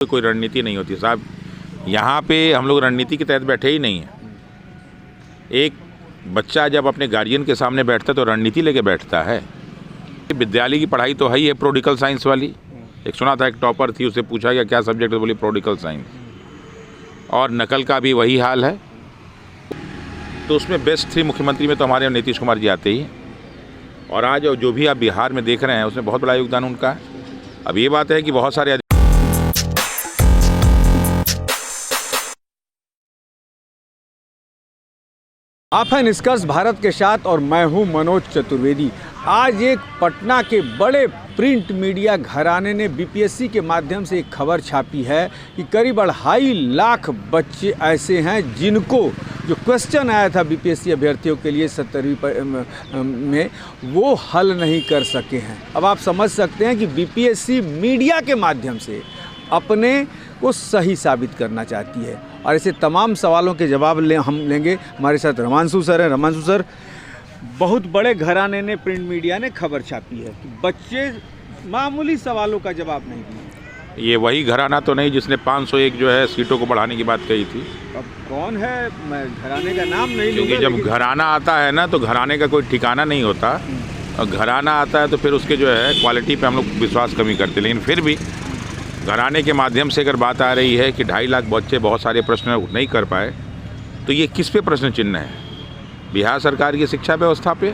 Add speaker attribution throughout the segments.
Speaker 1: कोई रणनीति नहीं होती साहब। यहाँ पे हम लोग रणनीति के तहत बैठे ही नहीं हैं। एक बच्चा जब अपने गार्जियन के सामने बैठता है तो रणनीति लेके बैठता है। विद्यालय की पढ़ाई तो है ही है, प्रोडिकल साइंस वाली। एक सुना था, एक टॉपर थी, उससे पूछा गया क्या सब्जेक्ट है, बोली प्रोडिकल साइंस। और नकल का भी वही हाल है। तो उसमें बेस्ट थी मुख्यमंत्री में तो हमारे नीतीश कुमार जी आते ही। और आज जो भी आप बिहार में देख रहे हैं उसमें बहुत बड़ा योगदान उनका है। अब ये बात है कि बहुत सारे
Speaker 2: आप हैं निष्कर्ष भारत के साथ और मैं हूं मनोज चतुर्वेदी। आज एक पटना के बड़े प्रिंट मीडिया घराने ने बीपीएससी के माध्यम से एक खबर छापी है कि करीब 2.5 लाख बच्चे ऐसे हैं जिनको जो क्वेश्चन आया था बीपीएससी अभ्यर्थियों के लिए 17वीं में वो हल नहीं कर सके हैं। अब आप समझ सकते हैं कि बीपीएससी मीडिया के माध्यम से अपने को सही साबित करना चाहती है। और ऐसे तमाम सवालों के जवाब हम लेंगे। हमारे साथ रमांशु सर हैं। रमांशु सर, बहुत बड़े घराने ने प्रिंट मीडिया ने खबर छापी है कि बच्चे मामूली सवालों का जवाब नहीं दिए।
Speaker 1: ये वही घराना तो नहीं जिसने 501 जो है सीटों को बढ़ाने की बात कही थी?
Speaker 2: अब कौन है, मैं घराने का नाम नहीं
Speaker 1: क्योंकि जब घराना आता है ना तो घराने का कोई ठिकाना नहीं होता। और घराना आता है तो फिर उसके जो है क्वालिटी पे हम लोग विश्वास कमी करते। लेकिन फिर भी घराने के माध्यम से अगर बात आ रही है कि 2.5 लाख बच्चे बहुत सारे प्रश्न नहीं कर पाए, तो ये किस पे प्रश्न चिन्ह है? बिहार सरकार की शिक्षा व्यवस्था पे,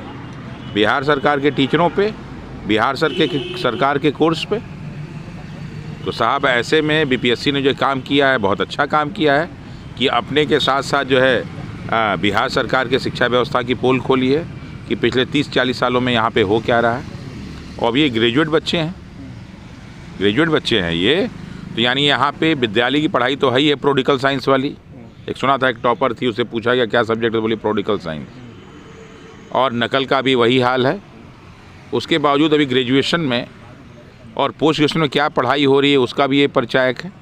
Speaker 1: बिहार सरकार के टीचरों पे, बिहार सरकार के कोर्स पे। तो साहब ऐसे में बीपीएससी ने जो काम किया है बहुत अच्छा काम किया है कि अपने के साथ साथ जो है बिहार सरकार के शिक्षा व्यवस्था की पोल खोली है कि पिछले 30-40 सालों में यहाँ पे हो क्या रहा है। और ये ग्रेजुएट बच्चे हैं ये। तो यानी यहाँ पे विद्यालय की पढ़ाई तो है ही है, प्रोडिकल साइंस वाली। एक सुना था, एक टॉपर थी, उससे पूछा गया क्या सब्जेक्ट है, बोली प्रोडिकल साइंस। और नकल का भी वही हाल है। उसके बावजूद अभी ग्रेजुएशन में और पोस्ट ग्रेजुएशन में क्या पढ़ाई हो रही है उसका भी ये परिचायक है,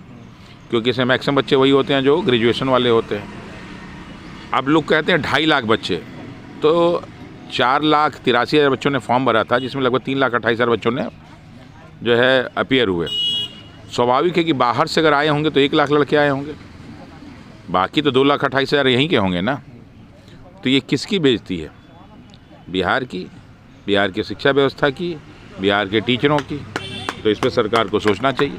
Speaker 1: क्योंकि इसमें मैक्सिमम बच्चे वही होते हैं जो ग्रेजुएशन वाले होते हैं। अब लोग कहते हैं 2.5 लाख बच्चे, तो 4,83,000 बच्चों ने फॉर्म भरा था, जिसमें लगभग 3,28,000 बच्चों ने जो है अपीयर हुए। स्वाभाविक है कि बाहर से अगर आए होंगे तो 1 लाख लड़के आए होंगे, बाकी तो 2,28,000 यहीं के होंगे ना। तो ये किसकी बेइज्जती है? बिहार की, बिहार की शिक्षा व्यवस्था की, बिहार के टीचरों की। तो इस पर सरकार को सोचना चाहिए।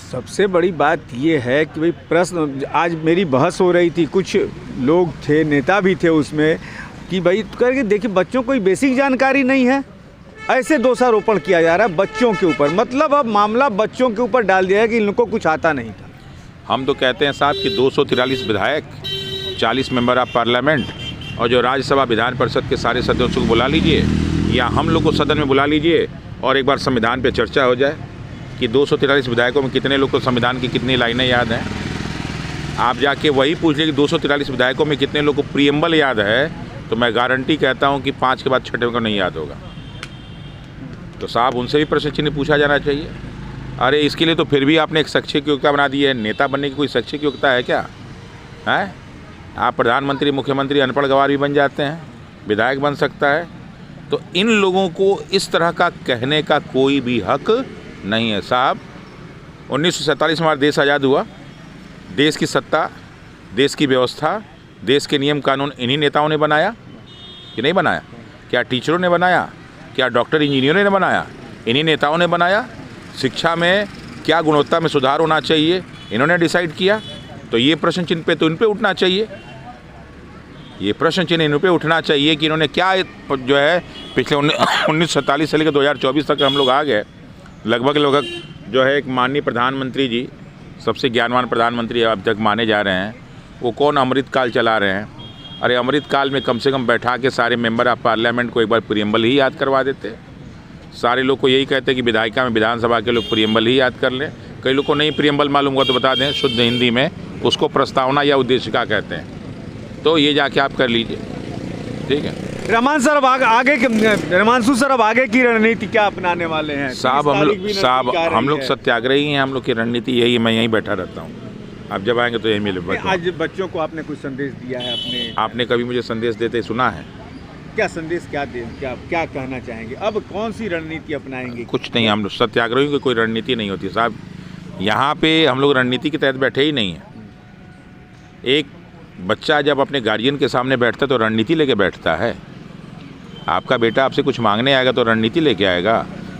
Speaker 2: सबसे बड़ी बात ये है कि भाई प्रश्न, आज मेरी बहस हो रही थी, कुछ लोग थे, नेता भी थे उसमें, कि भाई करके देखिए बच्चों को बेसिक जानकारी नहीं है, ऐसे दोषारोपण किया जा रहा है बच्चों के ऊपर। मतलब अब मामला बच्चों के ऊपर डाल दिया है कि इनको कुछ आता नहीं था। हम
Speaker 1: तो कहते हैं साहब कि 243 विधायक, 40 मेंबर ऑफ पार्लियामेंट और जो राज्यसभा विधान परिषद के सारे सदस्यों को बुला लीजिए, या हम लोग को सदन में बुला लीजिए और एक बार संविधान पे चर्चा हो जाए कि 243 विधायकों में कितने लोग को संविधान की कितनी लाइनें याद हैं। आप जाके वही पूछ लीजिए कि 243 विधायकों में कितने लोग को प्रीएम्बल याद है, तो मैं गारंटी कहता हूँ कि 5 के बाद 6ठे को नहीं याद होगा। तो साहब उनसे भी प्रश्न चिन्ह पूछा जाना चाहिए। अरे इसके लिए तो फिर भी आपने एक शैक्षिक योग्यता बना दी है। नेता बनने की कोई शैक्षिक योग्यता है क्या? है आप प्रधानमंत्री, मुख्यमंत्री, अनपढ़ गवार भी बन जाते हैं, विधायक बन सकता है। तो इन लोगों को इस तरह का कहने का कोई भी हक नहीं है साहब। 1947 में हमारा देश आज़ाद हुआ। देश की सत्ता, देश की व्यवस्था, देश के नियम कानून इन्हीं नेताओं ने बनाया कि नहीं बनाया? क्या टीचरों ने बनाया? क्या डॉक्टर इंजीनियरों ने बनाया? इन्हीं नेताओं ने बनाया। शिक्षा में क्या गुणवत्ता में सुधार होना चाहिए, इन्होंने डिसाइड किया। तो ये प्रश्न चिन्ह पे तो इन पे उठना चाहिए। ये प्रश्न चिन्ह इन पे उठना चाहिए कि इन्होंने क्या जो है पिछले 1947 से लेकर 2024 तक हम लोग आ गए। लगभग जो है एक माननीय प्रधानमंत्री जी, सबसे ज्ञानवान प्रधानमंत्री अब तक माने जा रहे हैं, वो कौन अमृत काल चला रहे हैं। अरे अमृत काल में कम से कम बैठा के सारे मेंबर ऑफ पार्लियामेंट को एक बार प्रीएम्बल ही याद करवा देते। सारे लोग को यही कहते हैं कि विधायिका में विधानसभा के लोग प्रीएम्बल ही याद कर लें। कई लोग को नहीं प्रीएम्बल मालूम हुआ तो बता दें, शुद्ध हिंदी में उसको प्रस्तावना या उद्देशिका कहते हैं। तो ये जाके आप कर लीजिए, ठीक है।
Speaker 2: रमांशु सर, अब आगे की रणनीति क्या अपनाने वाले हैं?
Speaker 1: साहब हम लोग सत्याग्रही हैं। हम लोग की रणनीति यही है, मैं यहीं बैठा रहता हूँ। आप जब आएंगे तो यही मिले।
Speaker 2: आज बच्चों को आपने कुछ संदेश दिया है अपने?
Speaker 1: आपने कभी मुझे संदेश देते सुना है?
Speaker 2: क्या संदेश क्या कहना चाहेंगे? अब कौन सी रणनीति अपनाएंगे?
Speaker 1: कुछ नहीं, हम सत्याग्रहियों की कोई रणनीति नहीं होती साहब। यहाँ पे हम लोग रणनीति के तहत बैठे ही नहीं हैं। एक बच्चा जब अपने गार्जियन के सामने बैठता है तो रणनीति लेके बैठता है। आपका बेटा आपसे कुछ मांगने आएगा तो रणनीति लेके आएगा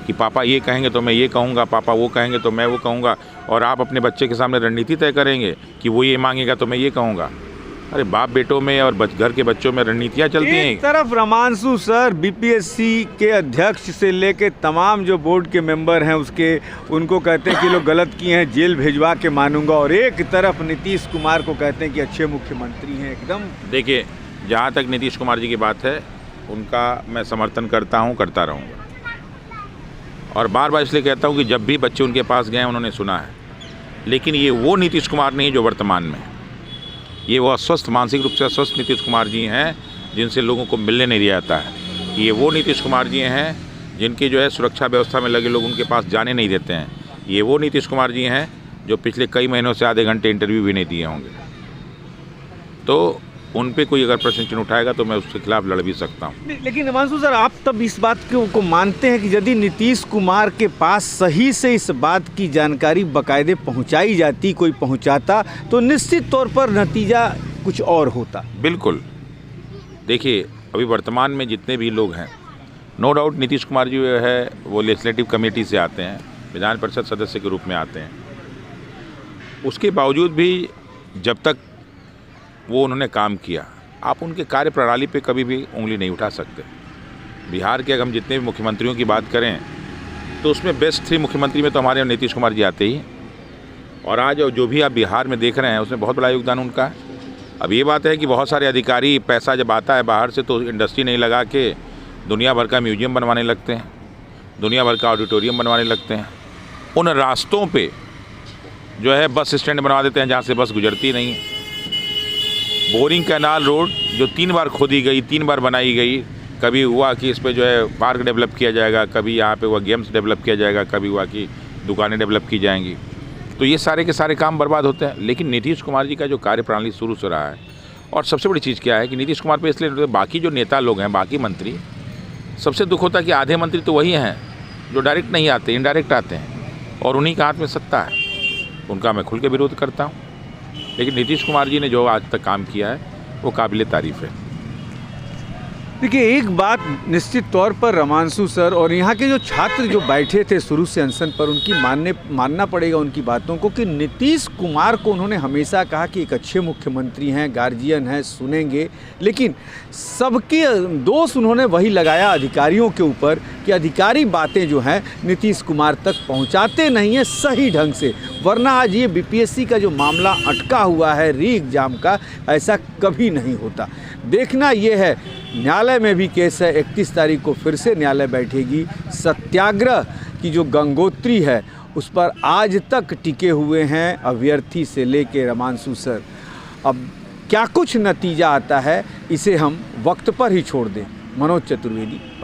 Speaker 1: कि पापा ये कहेंगे तो मैं ये कहूँगा, पापा वो कहेंगे तो मैं वो कहूँगा। और आप अपने बच्चे के सामने रणनीति तय करेंगे कि वो ये मांगेगा तो मैं ये कहूँगा। अरे बाप बेटों में और घर के बच्चों में रणनीतियाँ चलती हैं।
Speaker 2: एक तरफ रमांशु सर बीपीएससी के अध्यक्ष से लेके तमाम जो बोर्ड के मेंबर हैं उनको कहते हैं कि लोग गलत किए हैं, जेल भेजवा के मानूंगा, और एक तरफ नीतीश कुमार को कहते हैं कि अच्छे मुख्यमंत्री हैं एकदम।
Speaker 1: देखिए, जहाँ तक नीतीश कुमार जी की बात है उनका मैं समर्थन करता हूँ, करता रहूँगा। और बार बार इसलिए कहता हूँ कि जब भी बच्चे उनके पास गए उन्होंने सुना है। लेकिन ये वो नीतीश कुमार नहीं है जो वर्तमान में है। ये वो अस्वस्थ, मानसिक रूप से अस्वस्थ नीतीश कुमार जी हैं जिनसे लोगों को मिलने नहीं दिया जाता है। ये वो नीतीश कुमार जी हैं जिनकी जो है सुरक्षा व्यवस्था में लगे लोग उनके पास जाने नहीं देते हैं। ये वो नीतीश कुमार जी हैं जो पिछले कई महीनों से आधे घंटे इंटरव्यू भी नहीं दिए होंगे। तो उन पे कोई अगर प्रश्न चिन्ह उठाएगा तो मैं उसके खिलाफ लड़ भी सकता हूँ।
Speaker 2: लेकिन हिमांशु सर, आप तब इस बात को मानते हैं कि यदि नीतीश कुमार के पास सही से इस बात की जानकारी बाकायदे पहुंचाई जाती, कोई पहुंचाता, तो निश्चित तौर पर नतीजा कुछ और होता?
Speaker 1: बिल्कुल। देखिए, अभी वर्तमान में जितने भी लोग हैं, नो डाउट नीतीश कुमार जी जो है वो लेजिस्लेटिव कमेटी से आते हैं, विधान परिषद सदस्य के रूप में आते हैं। उसके बावजूद भी जब तक वो उन्होंने काम किया, आप उनके कार्य प्रणाली पे कभी भी उंगली नहीं उठा सकते। बिहार के अगर हम जितने भी मुख्यमंत्रियों की बात करें तो उसमें बेस्ट 3 मुख्यमंत्री में तो हमारे नीतीश कुमार जी आते ही। और आज जो भी आप बिहार में देख रहे हैं उसमें बहुत बड़ा योगदान उनका है। अब ये बात है कि बहुत सारे अधिकारी, पैसा जब आता है बाहर से तो इंडस्ट्री नहीं लगा के दुनिया भर का म्यूजियम बनवाने लगते हैं, दुनिया भर का ऑडिटोरियम बनवाने लगते हैं। उन रास्तों पर जो है बस स्टैंड बनवा देते हैं जहाँ से बस गुजरती नहीं है। बोरिंग कैनाल रोड जो 3 बार खोदी गई, 3 बार बनाई गई, कभी हुआ कि इस पे जो है पार्क डेवलप किया जाएगा, कभी यहाँ पे हुआ गेम्स डेवलप किया जाएगा, कभी हुआ कि दुकानें डेवलप की जाएंगी। तो ये सारे के सारे काम बर्बाद होते हैं। लेकिन नीतीश कुमार जी का जो कार्यप्रणाली शुरू से रहा है, और सबसे बड़ी चीज़ क्या है कि नीतीश कुमार पे इसलिए बाकी जो नेता लोग हैं, बाकी मंत्री, सबसे दुख होता है कि आधे मंत्री तो वही हैं जो डायरेक्ट नहीं आते, इनडायरेक्ट आते हैं, और उन्हीं के हाथ में सत्ता है। उनका मैं खुल के विरोध करता हूँ। लेकिन नीतीश कुमार जी ने जो आज तक काम किया है वो काबिले तारीफ़ है।
Speaker 2: देखिए, एक बात निश्चित तौर पर रमांशु सर और यहाँ के जो छात्र जो बैठे थे शुरू से अनशन पर, उनकी मानना पड़ेगा उनकी बातों को कि नीतीश कुमार को उन्होंने हमेशा कहा कि एक अच्छे मुख्यमंत्री हैं, गार्जियन हैं, सुनेंगे। लेकिन सबके दोष उन्होंने वही लगाया अधिकारियों के ऊपर कि अधिकारी बातें जो हैं नीतीश कुमार तक पहुँचाते नहीं हैं सही ढंग से। वरना आज ये बीपीएससी का जो मामला अटका हुआ है री एग्ज़ाम का, ऐसा कभी नहीं होता। देखना ये है, न्यायालय में भी केस है, 31 तारीख को फिर से न्यायालय बैठेगी। सत्याग्रह की जो गंगोत्री है उस पर आज तक टिके हुए हैं अभ्यर्थी से लेके रमांशु सर। अब क्या कुछ नतीजा आता है इसे हम वक्त पर ही छोड़ दें। मनोज चतुर्वेदी।